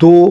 2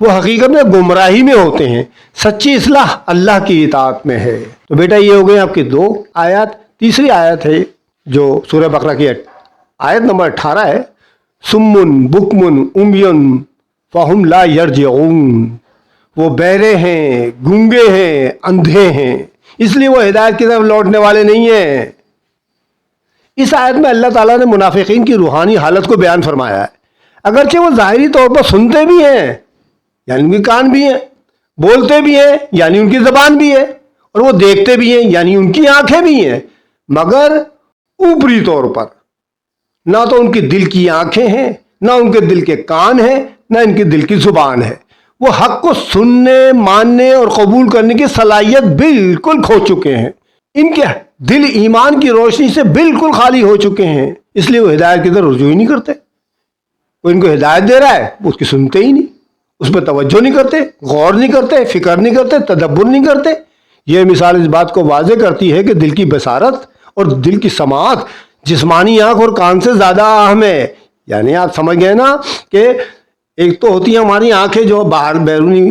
وہ حقیقت میں گمراہی میں ہوتے ہیں، سچی اصلاح اللہ کی اطاعت میں ہے۔ تو بیٹا یہ ہو گئے آپ کی 2 آیات۔ تیسری آیت ہے جو سورہ بقرہ کی آیت نمبر 18 ہے، سمن بکمن امیون فہم لا یرجعون، وہ بہرے ہیں، گونگے ہیں، اندھے ہیں، اس لیے وہ ہدایت کی طرف لوٹنے والے نہیں ہیں۔ اس آیت میں اللہ تعالیٰ نے منافقین کی روحانی حالت کو بیان فرمایا ہے۔ اگرچہ وہ ظاہری طور پر سنتے بھی ہیں، یعنی ان کے کان بھی ہیں، بولتے بھی ہیں، یعنی ان کی زبان بھی ہے، اور وہ دیکھتے بھی ہیں، یعنی ان کی آنکھیں بھی ہیں، مگر اوپری طور پر نہ تو ان کے دل کی آنکھیں ہیں، نہ ان کے دل کے کان ہیں، نہ ان کے دل کی زبان ہے۔ وہ حق کو سننے، ماننے اور قبول کرنے کی صلاحیت بالکل کھو چکے ہیں۔ ان کے دل ایمان کی روشنی سے بالکل خالی ہو چکے ہیں، اس لیے وہ ہدایت کی طرف رجوع ہی نہیں کرتے۔ وہ ان کو ہدایت دے رہا ہے، وہ اس کی سنتے ہی نہیں، اس پہ توجہ نہیں کرتے، غور نہیں کرتے، فکر نہیں کرتے، تدبر نہیں کرتے۔ یہ مثال اس بات کو واضح کرتی ہے کہ دل کی بصارت اور دل کی سماعت جسمانی آنکھ اور کان سے زیادہ اہم ہے۔ یعنی آپ سمجھ گئے نا کہ ایک تو ہوتی ہیں ہماری آنکھیں جو باہر بیرونی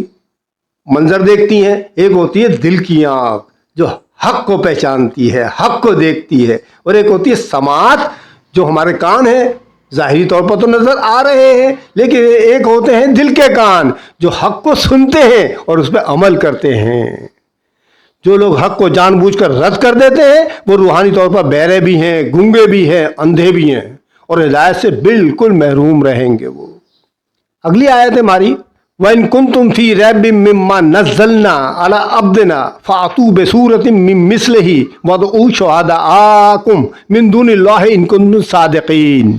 منظر دیکھتی ہیں، ایک ہوتی ہے دل کی آنکھ جو حق کو پہچانتی ہے، حق کو دیکھتی ہے، اور ایک ہوتی ہے سماعت جو ہمارے کان ہیں، ظاہری طور پر تو نظر آ رہے ہیں، لیکن ایک ہوتے ہیں دل کے کان جو حق کو سنتے ہیں اور اس پہ عمل کرتے ہیں۔ جو لوگ حق کو جان بوجھ کر رد کر دیتے ہیں وہ روحانی طور پر بہرے بھی ہیں، گونگے بھی ہیں، اندھے بھی ہیں، اور ہدایت سے بالکل محروم رہیں گے وہ۔ اگلی آیت ہے ہماری، وَإِن كُنتُمْ فِي رَيْبٍ مِّمَّا نَزَّلْنَا عَلَىٰ عَبْدِنَا فَأْتُوا بِسُورَةٍ مِّن مِّثْلِهِ وَادْعُوا شُهَدَاءَكُم مِّن دُونِ اللَّهِ إِن كُنتُمْ صَادِقِينَ۔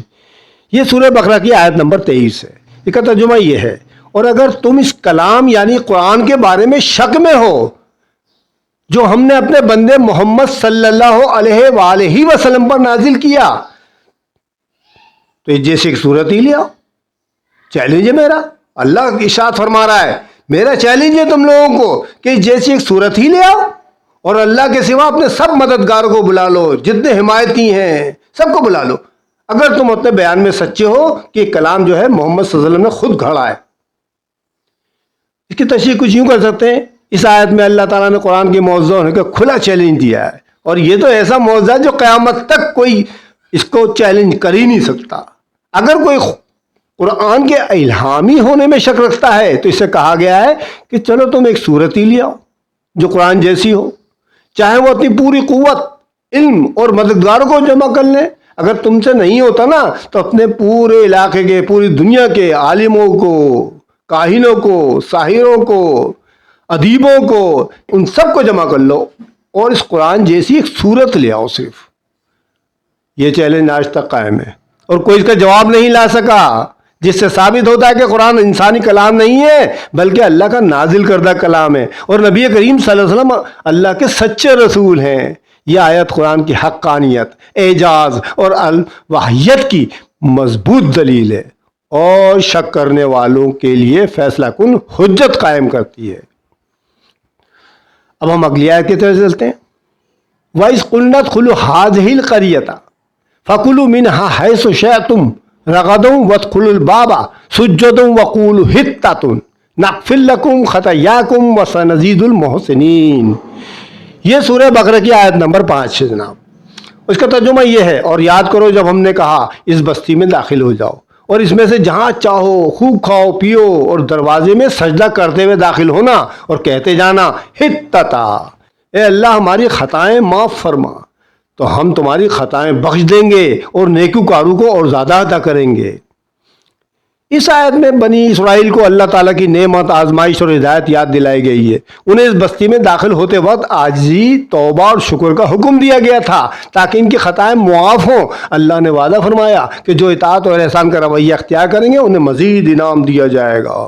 یہ سورہ بقرہ کی آیت نمبر 23 ہے۔ اس کا ترجمہ یہ ہے، اور اگر تم اس کلام یعنی قرآن کے بارے میں شک میں ہو جو ہم نے اپنے بندے محمد صلی اللہ علیہ وآلہ وسلم پر نازل کیا، تو جیسے ایک صورت ہی لے آؤ۔ چیلنج ہے میرا، اللہ ارشاد فرما رہا ہے، میرا چیلنج ہے تم لوگوں کو کہ جیسی ایک صورت ہی لے آؤ، اور اللہ کے سوا اپنے سب مددگاروں کو بلا لو، جتنے حمایتی ہیں سب کو بلا لو، اگر تم اپنے بیان میں سچے ہو کہ کلام جو ہے محمد صلی اللہ علیہ وسلم نے خود گھڑا ہے۔ اس کی تشریح کچھ یوں کر سکتے ہیں، اس آیت میں اللہ تعالیٰ نے قرآن کے معجزہ ہونے کا کھلا چیلنج دیا ہے، اور یہ تو ایسا معجزہ ہے جو قیامت تک کوئی اس کو چیلنج کر ہی نہیں سکتا۔ اگر کوئی قرآن کے الہامی ہونے میں شک رکھتا ہے تو اس سے کہا گیا ہے کہ چلو تم ایک صورت ہی لے آؤ جو قرآن جیسی ہو، چاہے وہ اپنی پوری قوت، علم اور مددگاروں کو جمع کر لیں۔ اگر تم سے نہیں ہوتا نا تو اپنے پورے علاقے کے، پوری دنیا کے عالموں کو، کاہنوں کو، ساحروں کو، ادیبوں کو، ان سب کو جمع کر لو اور اس قرآن جیسی ایک صورت لے آؤ صرف۔ یہ چیلنج آج تک قائم ہے اور کوئی اس کا جواب نہیں لا سکا، جس سے ثابت ہوتا ہے کہ قرآن انسانی کلام نہیں ہے بلکہ اللہ کا نازل کردہ کلام ہے، اور نبی کریم صلی اللہ علیہ وسلم اللہ کے سچے رسول ہیں۔ یہ آیت قرآن کی حقانیت، اعجاز اور الوحیت کی مضبوط دلیل ہے، اور شک کرنے والوں کے لیے فیصلہ کن حجت قائم کرتی ہے۔ اب ہم اگلی آیت کی طرف چلتے ہیں، وَإِذْ قُلْنَا ادْخُلُوا هَٰذِهِ الْقَرْيَةَ فَكُلُوا مِنْهَا حَيْثُ شِئْتُمْ رَغَدًا وَادْخُلُوا الْبَابَ سُجَّدًا وَقُولُوا حِطَّةٌ نَغْفِرْ لَكُمْ خَطَايَاكُمْ وَسَنَزِيدُ الْمُحْسِنِينَ۔ یہ سورہ بقرہ کی آیت نمبر 5 ہے جناب۔ اس کا ترجمہ یہ ہے، اور یاد کرو جب ہم نے کہا اس بستی میں داخل ہو جاؤ اور اس میں سے جہاں چاہو خوب کھاؤ پیو، اور دروازے میں سجدہ کرتے ہوئے داخل ہونا اور کہتے جانا حطتا، اے اللہ ہماری خطائیں معاف فرما، تو ہم تمہاری خطائیں بخش دیں گے اور نیکوکاروں کو اور زیادہ عطا کریں گے۔ اس آیت میں بنی اسرائیل کو اللہ تعالیٰ کی نعمت، آزمائش اور ہدایت یاد دلائی گئی ہے۔ انہیں اس بستی میں داخل ہوتے وقت عاجزی، توبہ اور شکر کا حکم دیا گیا تھا تاکہ ان کی خطائیں معاف ہوں۔ اللہ نے وعدہ فرمایا کہ جو اطاعت اور احسان کا رویہ اختیار کریں گے انہیں مزید انعام دیا جائے گا۔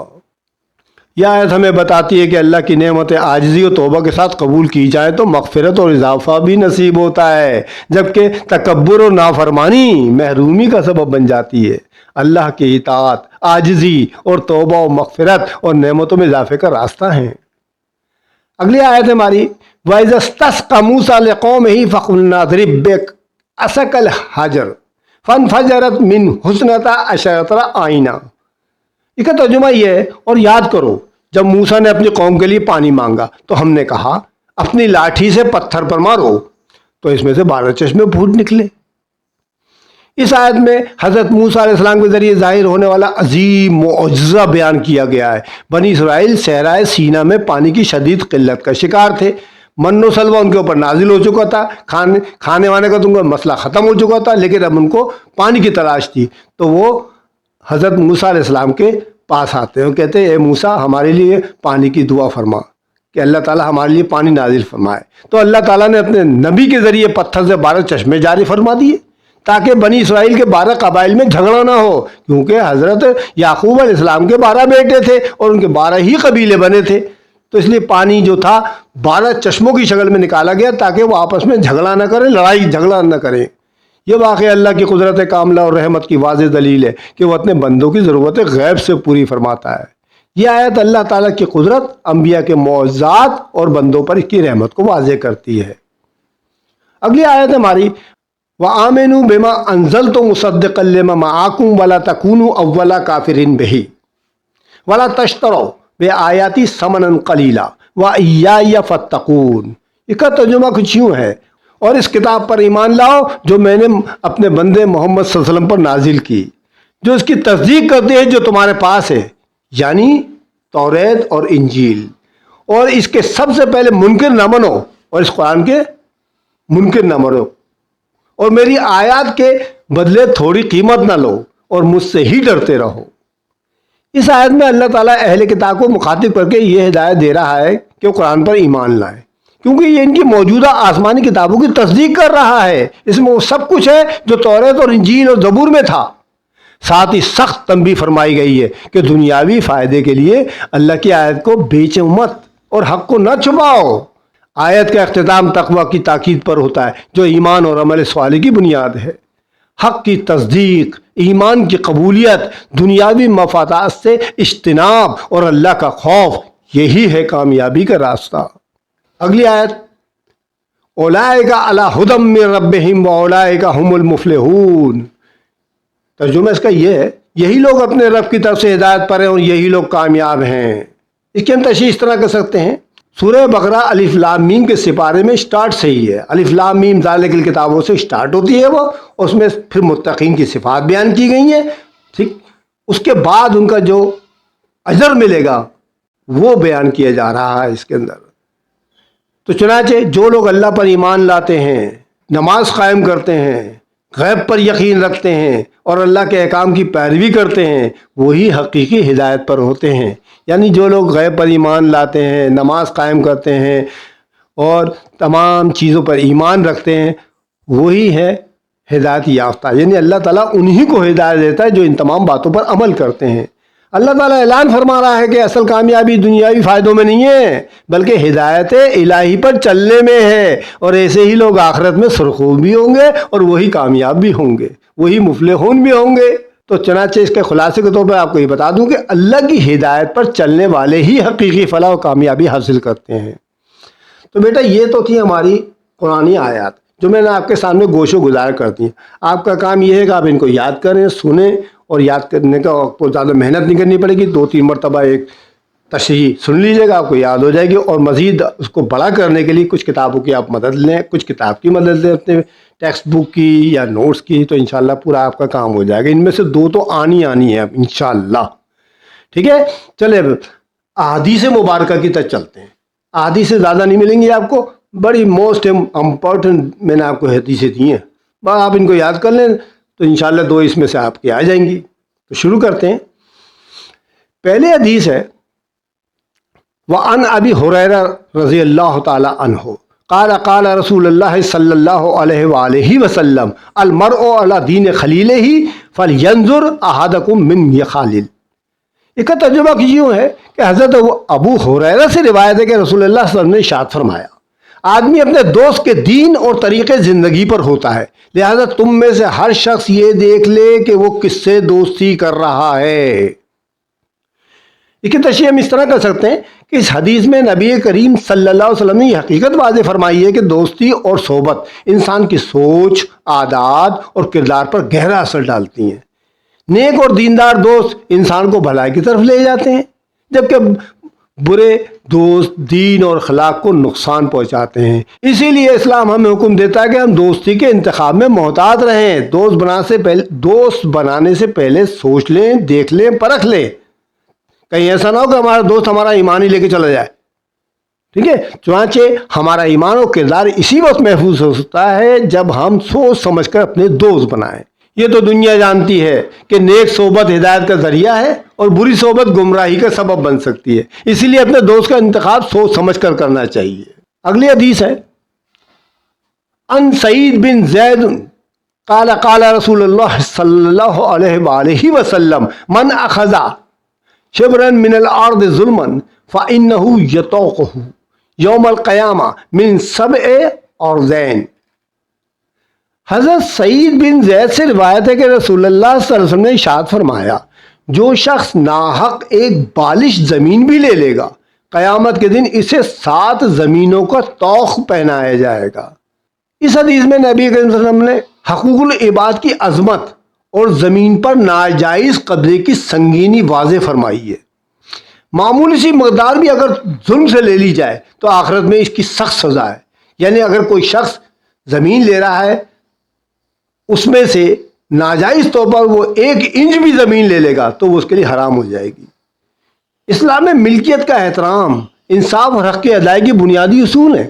یہ آیت ہمیں بتاتی ہے کہ اللہ کی نعمتیں عاجزی اور توبہ کے ساتھ قبول کی جائیں تو مغفرت اور اضافہ بھی نصیب ہوتا ہے، جبکہ تکبر اور نافرمانی محرومی کا سبب بن جاتی ہے۔ اللہ کی اطاعت، عاجزی اور توبہ و مغفرت اور نعمتوں میں اضافے کا راستہ ہیں۔ اگلی آیت ہماری، وَإِذَا اسْتَسْقَىٰ مُوسَىٰ لِقَوْمِهِ فَقُلْنَا اضْرِب بِّعَصَاكَ الْحَجَرَ فَانْفَجَرَتْ مِنْهُ اثْنَتَا عَشْرَةَ عَيْنًا۔ اس کا ترجمہ یہ ہے، اور یاد کرو جب موسیٰ نے اپنی قوم کے لیے پانی مانگا تو ہم نے کہا اپنی لاٹھی سے پتھر پر مارو تو اس میں سے 12 چشمے پھوٹ نکلے۔ اس آیت میں حضرت موسیٰ علیہ السلام کے ذریعے ظاہر ہونے والا عظیم معجزہ بیان کیا گیا ہے۔ بنی اسرائیل صحرائے سینا میں پانی کی شدید قلت کا شکار تھے، من و سلوہ ان کے اوپر نازل ہو چکا تھا، کھانے وانے کا تو ان کا مسئلہ ختم ہو چکا تھا، لیکن اب ان کو پانی کی تلاش تھی۔ تو وہ حضرت موسیٰ علیہ السلام کے پاس آتے ہیں اور کہتے ہیں اے موسیٰ ہمارے لیے پانی کی دعا فرما کہ اللہ تعالیٰ ہمارے لیے پانی نازل فرمائے۔ تو اللہ تعالیٰ نے اپنے نبی کے ذریعے پتھر سے 12 چشمے جاری فرما دیے تاکہ بنی اسرائیل کے 12 قبائل میں جھگڑا نہ ہو، کیونکہ حضرت یعقوب علیہ السلام کے 12 بیٹے تھے اور ان کے 12 ہی قبیلے بنے تھے، تو اس لیے پانی جو تھا 12 چشموں کی شکل میں نکالا گیا تاکہ وہ آپس میں جھگڑا نہ کریں، لڑائی جھگڑا نہ کریں۔ یہ واقعہ اللہ کی قدرت کاملہ اور رحمت کی واضح دلیل ہے کہ وہ اپنے بندوں کی ضرورتیں غیب سے پوری فرماتا ہے۔ یہ آیت اللہ تعالیٰ کی قدرت، انبیاء کے معجزات اور بندوں پر اس کی رحمت کو واضح کرتی ہے۔ اگلی آیت ہماری وَآمِنُوا بِمَا أَنزَلْتُ مُصَدِّقًا لِمَا مَعَكُمْ وَلَا تَكُونُوا أَوَّلَ كَافِرٍ بِهِ وَلَا تَشْتَرُوا بِآيَاتِي ثَمَنًا قَلِيلًا وَإِيَّايَ فَاتَّقُونِ۔ اس کا ترجمہ کچھ یوں ہے، اور اس کتاب پر ایمان لاؤ جو میں نے اپنے بندے محمد صلی اللہ علیہ وسلم پر نازل کی، جو اس کی تصدیق کرتے ہیں جو تمہارے پاس ہے، یعنی توریت اور انجیل، اور اس کے سب سے پہلے منکر نہ بنو، اور اس قرآن کے منکر نہ بنو، اور میری آیات کے بدلے تھوڑی قیمت نہ لو، اور مجھ سے ہی ڈرتے رہو۔ اس آیت میں اللہ تعالیٰ اہل کتاب کو مخاطب کر کے یہ ہدایت دے رہا ہے کہ وہ قرآن پر ایمان لائیں، کیونکہ یہ ان کی موجودہ آسمانی کتابوں کی تصدیق کر رہا ہے۔ اس میں وہ سب کچھ ہے جو توریت اور انجیل اور زبور میں تھا۔ ساتھ ہی سخت تنبیہ فرمائی گئی ہے کہ دنیاوی فائدے کے لیے اللہ کی آیت کو بیچو مت اور حق کو نہ چھپاؤ۔ آیت کا اختتام تقویٰ کی تاکید پر ہوتا ہے جو ایمان اور عمل صالح کی بنیاد ہے۔ حق کی تصدیق، ایمان کی قبولیت، دنیاوی مفادات سے اجتناب اور اللہ کا خوف، یہی ہے کامیابی کا راستہ۔ اگلی آیت اولئک علی ھدی من ربہم واولئک ھم المفلحون۔ ترجمہ اس کا یہ ہے، یہی لوگ اپنے رب کی طرف سے ہدایت پر ہیں اور یہی لوگ کامیاب ہیں۔ اس کی ہم تشریح اس طرح کر سکتے ہیں، سورہ بقرہ الف لام میم کے سپارے میں سٹارٹ سے ہی ہے، الف لام میم ذالک الکتابوں سے سٹارٹ ہوتی ہے وہ، اس میں پھر متقین کی صفات بیان کی گئی ہیں، ٹھیک، اس کے بعد ان کا جو اجر ملے گا وہ بیان کیا جا رہا ہے اس کے اندر۔ تو چنانچہ جو لوگ اللہ پر ایمان لاتے ہیں، نماز قائم کرتے ہیں، غیب پر یقین رکھتے ہیں اور اللہ کے احکام کی پیروی کرتے ہیں، وہی حقیقی ہدایت پر ہوتے ہیں۔ یعنی جو لوگ غیب پر ایمان لاتے ہیں، نماز قائم کرتے ہیں اور تمام چیزوں پر ایمان رکھتے ہیں، وہی ہے ہدایت یافتہ۔ یعنی اللہ تعالیٰ انہی کو ہدایت دیتا ہے جو ان تمام باتوں پر عمل کرتے ہیں۔ اللہ تعالیٰ اعلان فرما رہا ہے کہ اصل کامیابی دنیاوی فائدوں میں نہیں ہے، بلکہ ہدایت الہی پر چلنے میں ہے، اور ایسے ہی لوگ آخرت میں سرخرو بھی ہوں گے اور وہی کامیاب بھی ہوں گے، وہی مفلحون بھی ہوں گے۔ تو چنانچہ اس کے خلاصے کے طور پر آپ کو یہ بتا دوں کہ اللہ کی ہدایت پر چلنے والے ہی حقیقی فلاح و کامیابی حاصل کرتے ہیں۔ تو بیٹا یہ تو تھی ہماری قرآنی آیات جو میں نے آپ کے سامنے گوش و گزار کر دی۔ آپ کا کام یہ ہے کہ آپ ان کو یاد کریں، سنیں، اور یاد کرنے کا آپ کو زیادہ محنت نہیں کرنی پڑے گی، 2-3 مرتبہ ایک تشریح سن لیجیے گا، آپ کو یاد ہو جائے گی، اور مزید اس کو بڑا کرنے کے لیے کچھ کتابوں کی آپ مدد لیں، کچھ کتاب کی مدد لیں، اپنے ٹیکسٹ بک کی یا نوٹس کی، تو انشاءاللہ پورا آپ کا کام ہو جائے گا۔ ان میں سے 2 تو آنی ہے اب انشاءاللہ، ٹھیک ہے۔ چلے اب احادیث مبارکہ کی طرف چلتے ہیں۔ احادیث سے زیادہ نہیں ملیں گی آپ کو، بڑی موسٹ امپورٹنٹ میں نے آپ کو حدیثیں دی ہیں، بس آپ ان کو یاد کر لیں تو انشاءاللہ 2 اس میں سے آپ کی آ جائیں گی۔ تو شروع کرتے ہیں۔ پہلے حدیث ہے وعن ابی ہریرہ رضی اللہ تعالی عنہ قال قال رسول اللہ صلی اللہ علیہ وآلہ وسلم المرء علی دین خلیلہ فلینظر احدکم من یخالل۔ اس کا ترجمہ یوں ہے کہ حضرت ابو ہریرہ سے روایت ہے کہ رسول اللہ صلی اللہ علیہ وسلم نے ارشاد فرمایا، آدمی اپنے دوست کے دین اور طریقے زندگی پر ہوتا ہے، لہذا تم میں سے ہر شخص یہ دیکھ لے کہ وہ کس سے دوستی کر رہا ہے۔ اس کی تشریح ہم اس طرح کر سکتے ہیں کہ اس حدیث میں نبی کریم صلی اللہ علیہ وسلم نے یہ حقیقت واضح فرمائی ہے کہ دوستی اور صحبت انسان کی سوچ، عادات اور کردار پر گہرا اثر ڈالتی ہیں۔ نیک اور دیندار دوست انسان کو بھلائی کی طرف لے جاتے ہیں، جبکہ برے دوست دین اور اخلاق کو نقصان پہنچاتے ہیں۔ اسی لیے اسلام ہمیں حکم دیتا ہے کہ ہم دوستی کے انتخاب میں محتاط رہیں۔ دوست بنانے سے پہلے سوچ لیں، دیکھ لیں، پرکھ لیں، کہیں ایسا نہ ہو کہ ہمارا دوست ہمارا ایمان ہی لے کے چلا جائے۔ ٹھیک ہے، چنانچہ ہمارا ایمان و کردار اسی وقت محفوظ ہو سکتا ہے جب ہم سوچ سمجھ کر اپنے دوست بنائیں۔ یہ تو دنیا جانتی ہے کہ نیک صحبت ہدایت کا ذریعہ ہے اور بری صحبت گمراہی کا سبب بن سکتی ہے، اسی لیے اپنے دوست کا انتخاب سوچ سمجھ کر کرنا چاہیے۔ اگلی حدیث ہے ان سعید بن زید قال قال رسول اللہ صلی اللہ علیہ وآلہ وسلم من اخذ شبرا من الارض ظلما فانه یطوقه یوم القیامہ من 7 ارضین۔ حضرت سعید بن زید سے روایت ہے کہ رسول اللہ صلی اللہ علیہ وسلم نے ارشاد فرمایا، جو شخص ناحق ایک بالش زمین بھی لے لے گا، قیامت کے دن اسے 7 زمینوں کا طوق پہنایا جائے گا۔ اس حدیث میں نبی کریم صلی اللہ علیہ وسلم نے حقوق العباد کی عظمت اور زمین پر ناجائز قبضے کی سنگینی واضح فرمائی ہے۔ معمولی سی مقدار بھی اگر ظلم سے لے لی جائے تو آخرت میں اس کی سخت سزا ہے، یعنی اگر کوئی شخص زمین لے رہا ہے، اس میں سے ناجائز طور پر وہ 1 انچ بھی زمین لے لے گا تو وہ اس کے لیے حرام ہو جائے گی۔ اسلام میں ملکیت کا احترام، انصاف اور حق کی ادائیگی بنیادی اصول ہیں،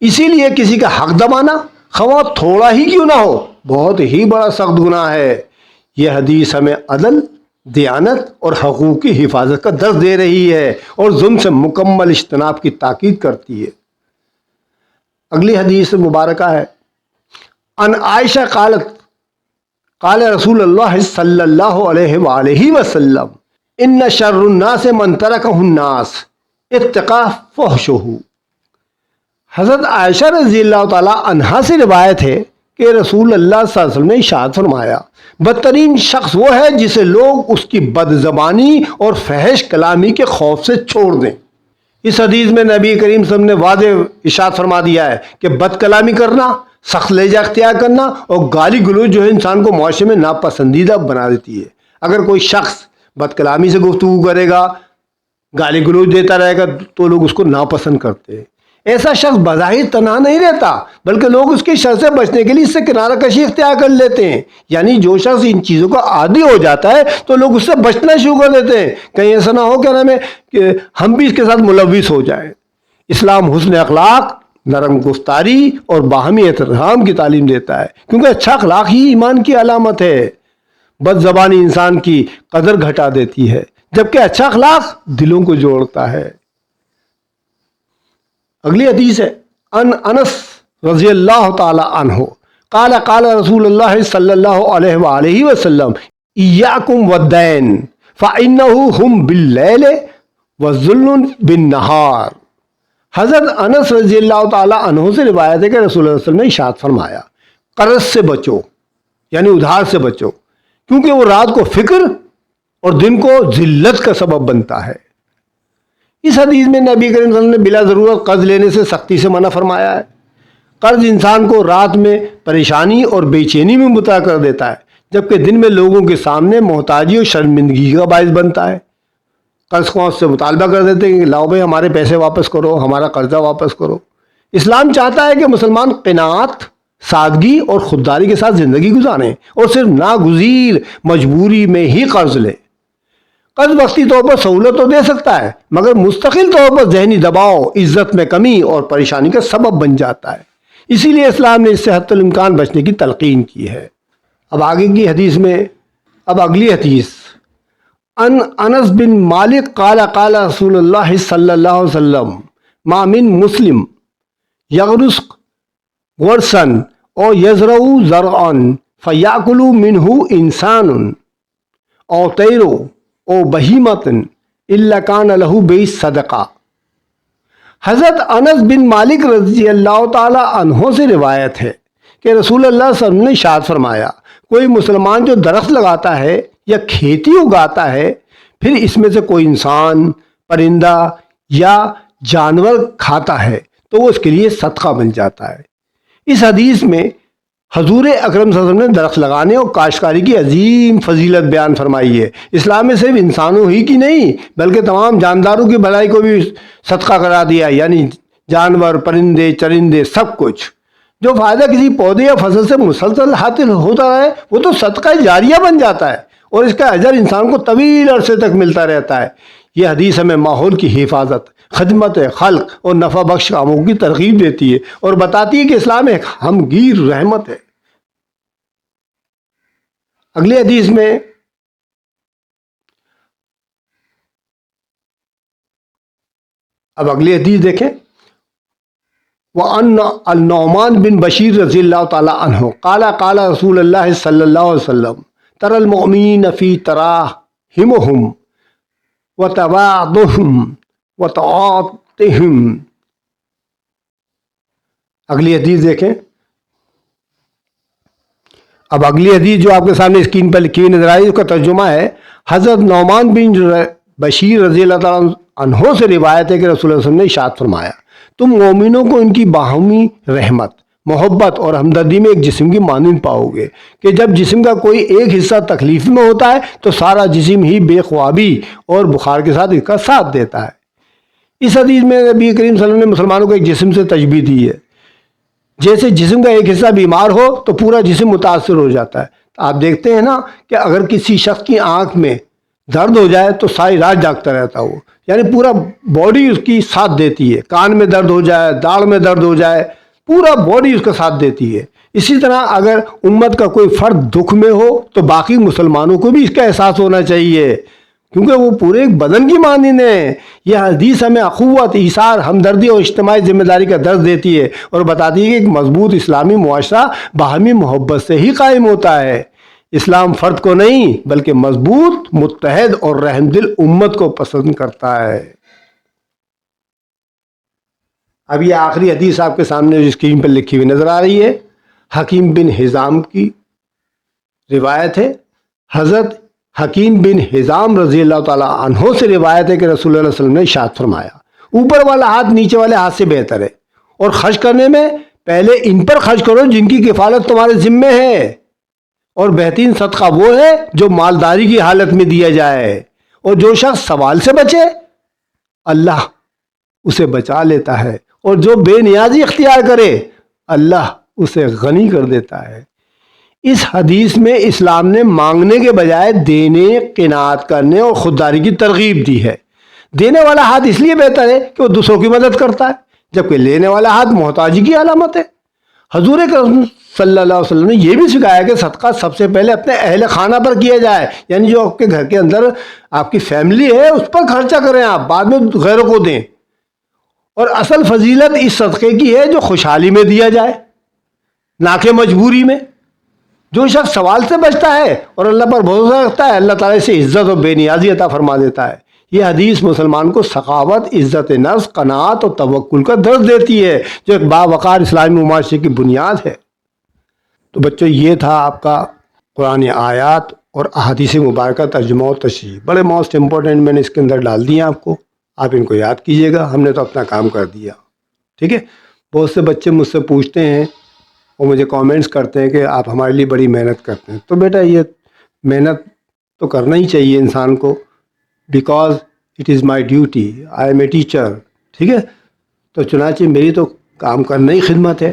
اسی لیے کسی کا حق دبانا خواہ تھوڑا ہی کیوں نہ ہو بہت ہی بڑا سخت گناہ ہے۔ یہ حدیث ہمیں عدل، دیانت اور حقوق کی حفاظت کا درس دے رہی ہے اور ظلم سے مکمل اجتناب کی تاکید کرتی ہے۔ اگلی حدیث مبارکہ ہے ان عائشہ قالت قال رسول اللہ صلی اللہ علیہ وآلہ وسلم ان شر الناس من ترکہ الناس اتقى فحشہ۔ حضرت عائشہ رضی اللہ تعالی عنہا سے روایت ہے کہ رسول اللہ صلی اللہ علیہ وسلم نے ارشاد فرمایا، بدترین شخص وہ ہے جسے لوگ اس کی بد زبانی اور فحش کلامی کے خوف سے چھوڑ دیں۔ اس حدیث میں نبی کریم صلی اللہ علیہ وسلم نے واضح ارشاد فرما دیا ہے کہ بد کلامی کرنا، سخت لہجہ اختیار کرنا اور گالی گلوچ جو ہے انسان کو معاشرے میں ناپسندیدہ بنا دیتی ہے۔ اگر کوئی شخص بد کلامی سے گفتگو کرے گا، گالی گلوچ دیتا رہے گا تو لوگ اس کو ناپسند کرتے ہیں۔ ایسا شخص بظاہر تنہا نہیں رہتا بلکہ لوگ اس کے شر سے بچنے کے لیے اس سے کنارہ کشی اختیار کر لیتے ہیں، یعنی جو شخص ان چیزوں کا عادی ہو جاتا ہے تو لوگ اس سے بچنا شروع کر دیتے ہیں، کہیں ایسا نہ ہو کیا نام ہے کہ ہم بھی اس کے ساتھ ملوث ہو جائیں۔ اسلام حسن اخلاق، نرم گفتاری اور باہمی احترام کی تعلیم دیتا ہے، کیونکہ اچھا اخلاق ہی ایمان کی علامت ہے۔ بد زبانی انسان کی قدر گھٹا دیتی ہے، جبکہ اچھا اخلاق دلوں کو جوڑتا ہے۔ اگلی حدیث ہے ان انس رضی اللہ تعالی عنہ قال قال رسول اللہ صلی اللہ علیہ وآلہ وسلم ایاکم والدین فإنہ ہم باللیل والظلم بالنہار۔ حضرت انس رضی اللہ تعالی عنہ سے روایت ہے کہ رسول اللہ صلی اللہ علیہ وسلم نے ارشاد فرمایا، قرض سے بچو، یعنی ادھار سے بچو، کیونکہ وہ رات کو فکر اور دن کو ذلت کا سبب بنتا ہے۔ اس حدیث میں نبی کریم صلی اللہ علیہ وسلم نے بلا ضرورت قرض لینے سے سختی سے منع فرمایا ہے۔ قرض انسان کو رات میں پریشانی اور بے چینی میں مبتلا کر دیتا ہے، جبکہ دن میں لوگوں کے سامنے محتاجی اور شرمندگی کا باعث بنتا ہے۔ قرض خواہوں سے مطالبہ کر دیتے ہیں کہ لاؤ بھائی ہمارے پیسے واپس کرو، ہمارا قرضہ واپس کرو۔ اسلام چاہتا ہے کہ مسلمان قناعت، سادگی اور خودداری کے ساتھ زندگی گزاریں اور صرف ناگزیر مجبوری میں ہی قرض لیں۔ قرض وقتی طور پر سہولت تو دے سکتا ہے مگر مستقل طور پر ذہنی دباؤ، عزت میں کمی اور پریشانی کا سبب بن جاتا ہے، اسی لیے اسلام نے اس سے حتی الامکان بچنے کی تلقین کی ہے۔ اب آگے کی حدیث میں اگلی حدیث ان انس بن مالک قال قال رسول اللہ صلی اللہ علیہ وسلم ما من مسلم یغرس غرسن او یزرع زرعا فیاکل منہ انسان او طیرو او بہیمت الا کان لہ بہ صدقہ۔ حضرت انس بن مالک رضی اللہ تعالی عنہ سے روایت ہے کہ رسول اللہ صلی اللہ علیہ وسلم نے ارشاد فرمایا، کوئی مسلمان جو درخت لگاتا ہے یا کھیتی اگاتا ہے، پھر اس میں سے کوئی انسان، پرندہ یا جانور کھاتا ہے تو وہ اس کے لیے صدقہ بن جاتا ہے۔ اس حدیث میں حضور اکرم صلی اللہ علیہ وسلم نے درخت لگانے اور کاشتکاری کی عظیم فضیلت بیان فرمائی ہے۔ اسلام میں صرف انسانوں ہی کی نہیں بلکہ تمام جانداروں کی بھلائی کو بھی صدقہ کرا دیا ہے، یعنی جانور، پرندے، چرندے، سب کچھ۔ جو فائدہ کسی پودے یا فصل سے مسلسل حاصل ہوتا ہے وہ تو صدقہ جاریہ بن جاتا ہے اور اس کا اجر انسان کو طویل عرصے تک ملتا رہتا ہے۔ یہ حدیث ہمیں ماحول کی حفاظت، خدمت خلق اور نفع بخش کاموں کی ترغیب دیتی ہے اور بتاتی ہے کہ اسلام ایک ہمگیر رحمت ہے۔ اگلی حدیث میں اب اگلی حدیث دیکھیں، وَأَنَّ النعمان بن بشیر رضی اللہ تعالیٰ عنہ قال قال رسول اللہ صلی اللہ علیہ وسلم ترى المؤمنین فی تراحمهم وتواضعهم وتعاطفهم۔ اگلی حدیث دیکھیں، اب اگلی حدیث جو آپ کے سامنے اسکرین پر لکھی ہوئی نظر آئی اس کا ترجمہ ہے، حضرت نعمان بن بشیر رضی اللہ تعالیٰ عنہ سے روایت ہے کہ رسول اللہ صلی اللہ علیہ وسلم نے ارشاد فرمایا، تم مومنوں کو ان کی باہمی رحمت، محبت اور ہمدردی میں ایک جسم کی مانند پاؤ گے کہ جب جسم کا کوئی ایک حصہ تکلیف میں ہوتا ہے تو سارا جسم ہی بے خوابی اور بخار کے ساتھ اس کا ساتھ دیتا ہے۔ اس حدیث میں نبی کریم صلی اللہ علیہ وسلم نے مسلمانوں کو ایک جسم سے تشبیہ دی ہے۔ جیسے جسم کا ایک حصہ بیمار ہو تو پورا جسم متاثر ہو جاتا ہے۔ آپ دیکھتے ہیں نا کہ اگر کسی شخص کی آنکھ میں درد ہو جائے تو ساری رات جاگتا رہتا وہ، یعنی پورا باڈی اس کی ساتھ دیتی ہے۔ کان میں درد ہو جائے، داڑھ میں درد ہو جائے، پورا باڈی اس کا ساتھ دیتی ہے۔ اسی طرح اگر امت کا کوئی فرد دکھ میں ہو تو باقی مسلمانوں کو بھی اس کا احساس ہونا چاہیے، کیونکہ وہ پورے ایک بدن کی مانند ہیں۔ یہ حدیث ہمیں اخوت، ایثار، ہمدردی اور اجتماعی ذمہ داری کا درس دیتی ہے اور بتاتی ہے کہ ایک مضبوط اسلامی معاشرہ باہمی محبت سے ہی قائم ہوتا ہے۔ اسلام فرد کو نہیں بلکہ مضبوط، متحد اور رحم دل امت کو پسند کرتا ہے۔ اب یہ آخری حدیث آپ کے سامنے جو اسکرین پر لکھی ہوئی نظر آ رہی ہے، حکیم بن حزام کی روایت ہے۔ حضرت حکیم بن حزام رضی اللہ تعالیٰ عنہ سے روایت ہے کہ رسول اللہ صلی اللہ علیہ وسلم نے ارشاد فرمایا، اوپر والا ہاتھ نیچے والے ہاتھ سے بہتر ہے، اور خرچ کرنے میں پہلے ان پر خرچ کرو جن کی کفالت تمہارے ذمے ہے، اور بہترین صدقہ وہ ہے جو مالداری کی حالت میں دیا جائے، اور جو شخص سوال سے بچے اللہ اسے بچا لیتا ہے، اور جو بے نیازی اختیار کرے اللہ اسے غنی کر دیتا ہے۔ اس حدیث میں اسلام نے مانگنے کے بجائے دینے، قناعت کرنے اور خودداری کی ترغیب دی ہے۔ دینے والا ہاتھ اس لیے بہتر ہے کہ وہ دوسروں کی مدد کرتا ہے، جبکہ لینے والا ہاتھ محتاجی کی علامت ہے۔ حضور اکرم صلی اللہ علیہ وسلم نے یہ بھی سکھایا کہ صدقہ سب سے پہلے اپنے اہل خانہ پر کیا جائے، یعنی جو آپ کے گھر کے اندر آپ کی فیملی ہے اس پر خرچہ کریں، آپ بعد میں غیروں کو دیں۔ اور اصل فضیلت اس صدقے کی ہے جو خوشحالی میں دیا جائے، نہ کہ مجبوری میں۔ جو شخص سوال سے بچتا ہے اور اللہ پر بھروسہ رکھتا ہے اللہ تعالیٰ سے عزت اور بے نیازی عطا فرما دیتا ہے۔ یہ حدیث مسلمان کو سخاوت، عزت نفس، قناعت اور توکل کا درس دیتی ہے جو ایک باوقار اسلامی معاشرے کی بنیاد ہے۔ تو بچوں یہ تھا آپ کا قرآن آیات اور احادیث مبارکہ ترجمہ و تشریح، بڑے موسٹ امپورٹنٹ میں نے اس کے اندر ڈال دیے آپ کو، آپ ان کو یاد کیجئے گا۔ ہم نے تو اپنا کام کر دیا، ٹھیک ہے۔ بہت سے بچے مجھ سے پوچھتے ہیں اور مجھے کامنٹس کرتے ہیں کہ آپ ہمارے لیے بڑی محنت کرتے ہیں، تو بیٹا یہ محنت تو کرنا ہی چاہیے انسان کو، because it is my duty, I am a teacher, ٹھیک ہے۔ تو چنانچہ میری تو کام کرنا ہی خدمت ہے،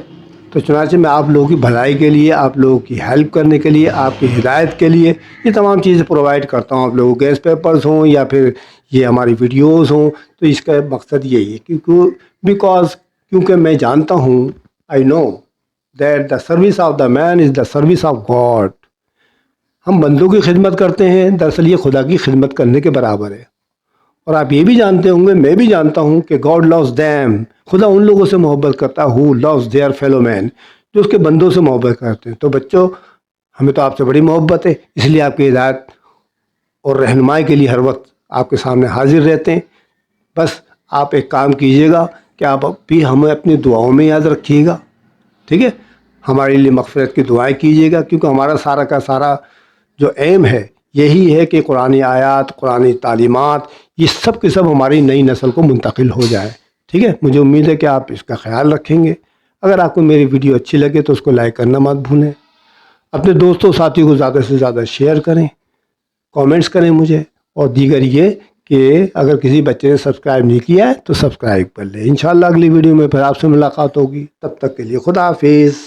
تو چنانچہ میں آپ لوگوں کی بھلائی کے لیے، آپ لوگوں کی ہیلپ کرنے کے لیے، آپ کی ہدایت کے لیے یہ تمام چیزیں پرووائڈ کرتا ہوں۔ آپ لوگوں کو گیس پیپرز ہوں یا پھر یہ ہماری ویڈیوز ہوں، تو اس کا مقصد یہی ہے کیونکہ میں جانتا ہوں، آئی نو that the service of the man is the service of God۔ ہم بندوں کی خدمت کرتے ہیں، دراصل یہ خدا کی خدمت کرنے کے برابر ہے۔ اور آپ یہ بھی جانتے ہوں گے، میں بھی جانتا ہوں کہ God loves them، خدا ان لوگوں سے محبت کرتا ہے who loves their fellow man، جو اس کے بندوں سے محبت کرتے ہیں۔ تو بچوں ہمیں تو آپ سے بڑی محبت ہے، اس لیے آپ کی ہدایت اور رہنمائی کے لیے ہر وقت آپ کے سامنے حاضر رہتے ہیں۔ بس آپ ایک کام کیجیے گا کہ آپ بھی ہمیں اپنی دعاؤں میں یاد رکھیے گا، ٹھیک ہے۔ ہمارے لیے مغفرت کی دعائیں کیجیے گا، کیونکہ ہمارا سارا کا سارا جو ایم ہے یہی ہے کہ قرآن آیات، قرآن تعلیمات، یہ سب کے سب ہماری نئی نسل کو منتقل ہو جائے، ٹھیک ہے۔ مجھے امید ہے کہ آپ اس کا خیال رکھیں گے۔ اگر آپ کو میری ویڈیو اچھی لگے تو اس کو لائک کرنا مت بھولیں، اپنے دوستوں ساتھیوں کو زیادہ سے زیادہ شیئر کریں، کامنٹس کریں مجھے، اور دیگر یہ کہ اگر کسی بچے نے سبسکرائب نہیں کیا ہے تو سبسکرائب کر لیں۔ انشاءاللہ اگلی ویڈیو میں پھر آپ سے ملاقات ہوگی، تب تک کے لیے خدا حافظ۔